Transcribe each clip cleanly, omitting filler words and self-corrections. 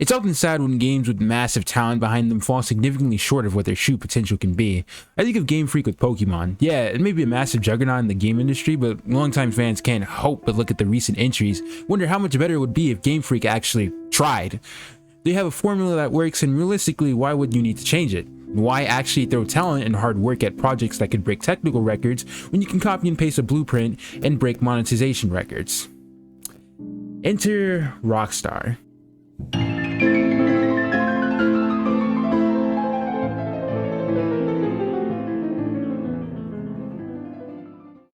It's often sad when games with massive talent behind them fall significantly short of what their true potential can be. I think of Game Freak with Pokemon. Yeah, it may be a massive juggernaut in the game industry, but longtime fans can't help but look at the recent entries, wonder how much better it would be if Game Freak actually tried. They have a formula that works, and realistically, why would you need to change it? Why actually throw talent and hard work at projects that could break technical records when you can copy and paste a blueprint and break monetization records? Enter Rockstar.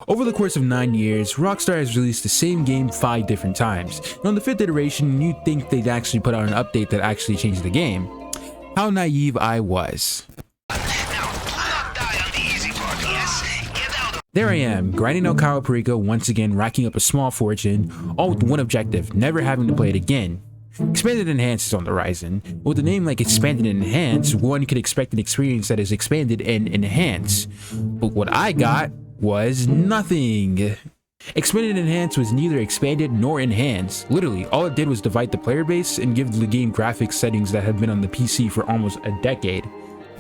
Over the course of 9 years, Rockstar has released the same game 5 different times, and on the 5th iteration, you'd think they'd actually put out an update that actually changed the game. How naive I was. There I am, grinding out Kawaii once again, racking up a small fortune, all with one objective, never having to play it again. Expanded Enhanced is on the horizon. With a name like Expanded and Enhanced, one could expect an experience that is expanded and enhanced. But what I got was nothing. Expanded and Enhanced was neither expanded nor enhanced. Literally, all it did was divide the player base and give the game graphics settings that have been on the PC for almost a decade.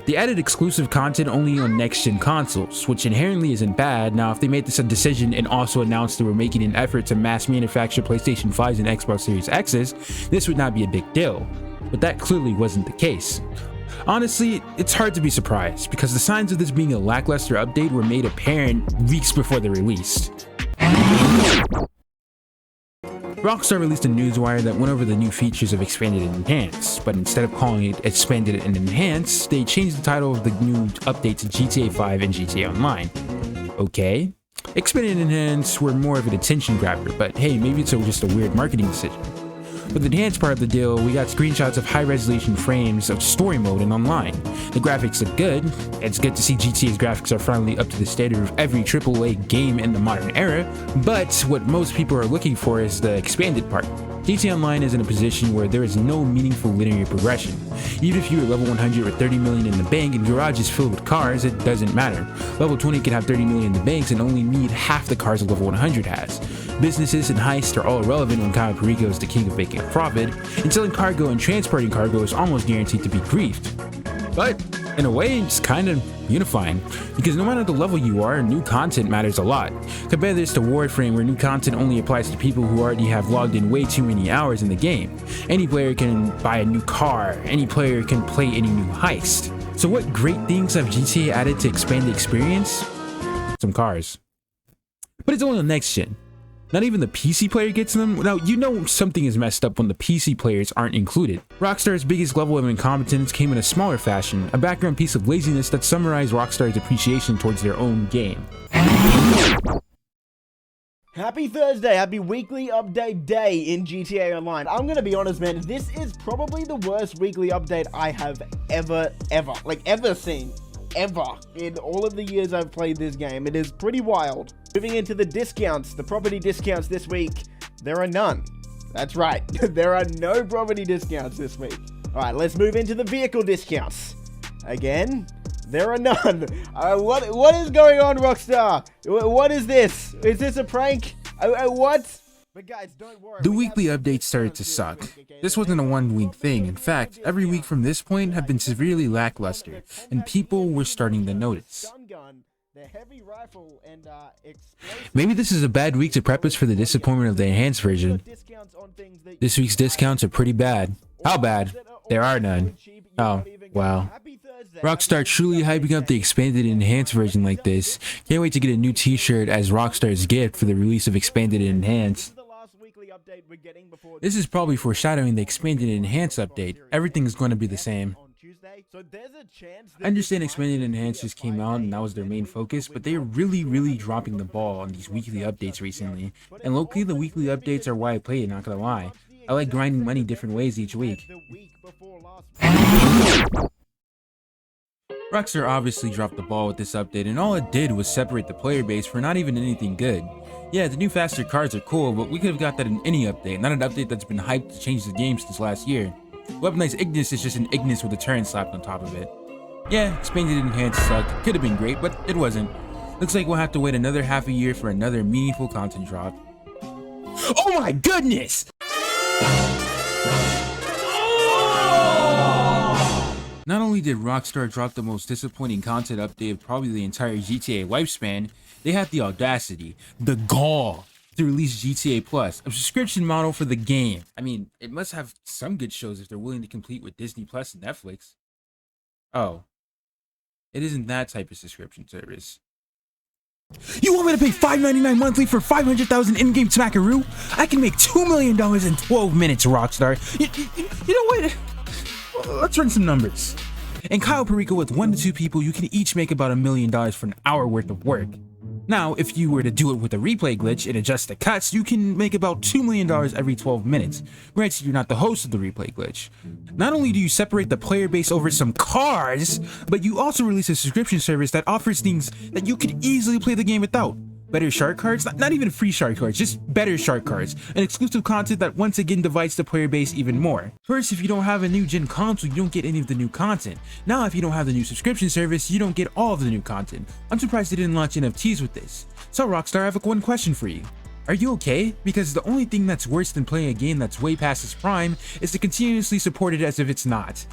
They added exclusive content only on next-gen consoles, which inherently isn't bad. Now, if they made this a decision and also announced they were making an effort to mass manufacture PlayStation 5s and Xbox Series X's, this would not be a big deal. But that clearly wasn't the case. Honestly, it's hard to be surprised, because the signs of this being a lackluster update were made apparent weeks before they released. Rockstar released a newswire that went over the new features of Expanded and Enhanced, but instead of calling it Expanded and Enhanced, they changed the title of the new update to GTA 5 and GTA Online. Okay. Expanded and Enhanced were more of an attention grabber, but hey, maybe it's just a weird marketing decision. For the enhanced part of the deal, we got screenshots of high-resolution frames of story mode and online. The graphics look good. It's good to see GTA's graphics are finally up to the standard of every AAA game in the modern era, but what most people are looking for is the expanded part. GTA Online is in a position where there is no meaningful linear progression. Even if you are level 100 with 30 million in the bank and your garage is filled with cars, it doesn't matter. Level 20 can have 30 million in the banks and only need half the cars a level 100 has. Businesses and heists are all irrelevant when Kawaii is the king of making a profit, and selling cargo and transporting cargo is almost guaranteed to be griefed. But in a way, it's kind of unifying, because no matter the level you are, new content matters a lot. Compare this to Warframe, where new content only applies to people who already have logged in way too many hours in the game. Any player can buy a new car, any player can play any new heist. So what great things have GTA added to expand the experience? Some cars. But it's only on next gen. Not even the PC player gets them. Now, you know something is messed up when the PC players aren't included. Rockstar's biggest level of incompetence came in a smaller fashion, a background piece of laziness that summarized Rockstar's appreciation towards their own game. Happy Thursday, happy weekly update day in GTA Online. I'm gonna be honest, man, this is probably the worst weekly update I have ever seen. Ever in all of the years I've played this game. It is pretty wild. Moving into the discounts, the property discounts this week, there are none. That's right, there are no property discounts this week. Alright, let's move into the vehicle discounts. Again, there are none. What is going on, Rockstar? What is this? Is this a prank? What? But guys, don't worry. The weekly updates started to suck. This wasn't a one-week thing. In fact, every week from this point have been severely lackluster, and people were starting to notice. Maybe this is a bad week to prep us for the disappointment of the enhanced version. This week's discounts are pretty bad. How bad? There are none. Oh, wow. Rockstar truly hyping up the expanded and enhanced version like this. Can't wait to get a new t-shirt as Rockstar's gift for the release of expanded and enhanced. This is probably foreshadowing the expanded and enhanced update. Everything is going to be the same. I understand expanded and enhanced just came out and that was their main focus, but they are really dropping the ball on these weekly updates recently. And low-key, the weekly updates are why I play it, not gonna lie. I like grinding money different ways each week. Rockstar obviously dropped the ball with this update, and all it did was separate the player base for not even anything good. Yeah, the new faster cars are cool, but we could have got that in any update, not an update that's been hyped to change the game since last year. Weaponized Ignis is just an Ignis with a turret slapped on top of it. Yeah, expanded and enhanced sucked. Could have been great, but it wasn't. Looks like we'll have to wait another half a year for another meaningful content drop. Oh my goodness! only did Rockstar drop the most disappointing content update of probably the entire GTA lifespan, they had the audacity, the gall, to release GTA Plus, a subscription model for the game. I mean, it must have some good shows if they're willing to compete with Disney Plus and Netflix. Oh, it isn't that type of subscription service. You want me to pay $5.99 monthly for 500,000 in-game smackaroo? I can make $2 million in 12 minutes, Rockstar. You know what? Let's run some numbers. In Kyle Perico, with 1 to 2 people, you can each make about $1 million for an hour worth of work. Now, if you were to do it with a replay glitch and adjust the cuts, you can make about $2 million every 12 minutes. Granted, you're not the host of the replay glitch. Not only do you separate the player base over some cars, but you also release a subscription service that offers things that you could easily play the game without. Better shark cards, not even free shark cards, just better shark cards, and exclusive content that once again divides the player base even more. First, if you don't have a new gen console, you don't get any of the new content. Now, if you don't have the new subscription service, you don't get all of the new content. I'm surprised they didn't launch NFTs with this. So Rockstar, I have one question for you. Are you okay? Because the only thing that's worse than playing a game that's way past its prime is to continuously support it as if it's not.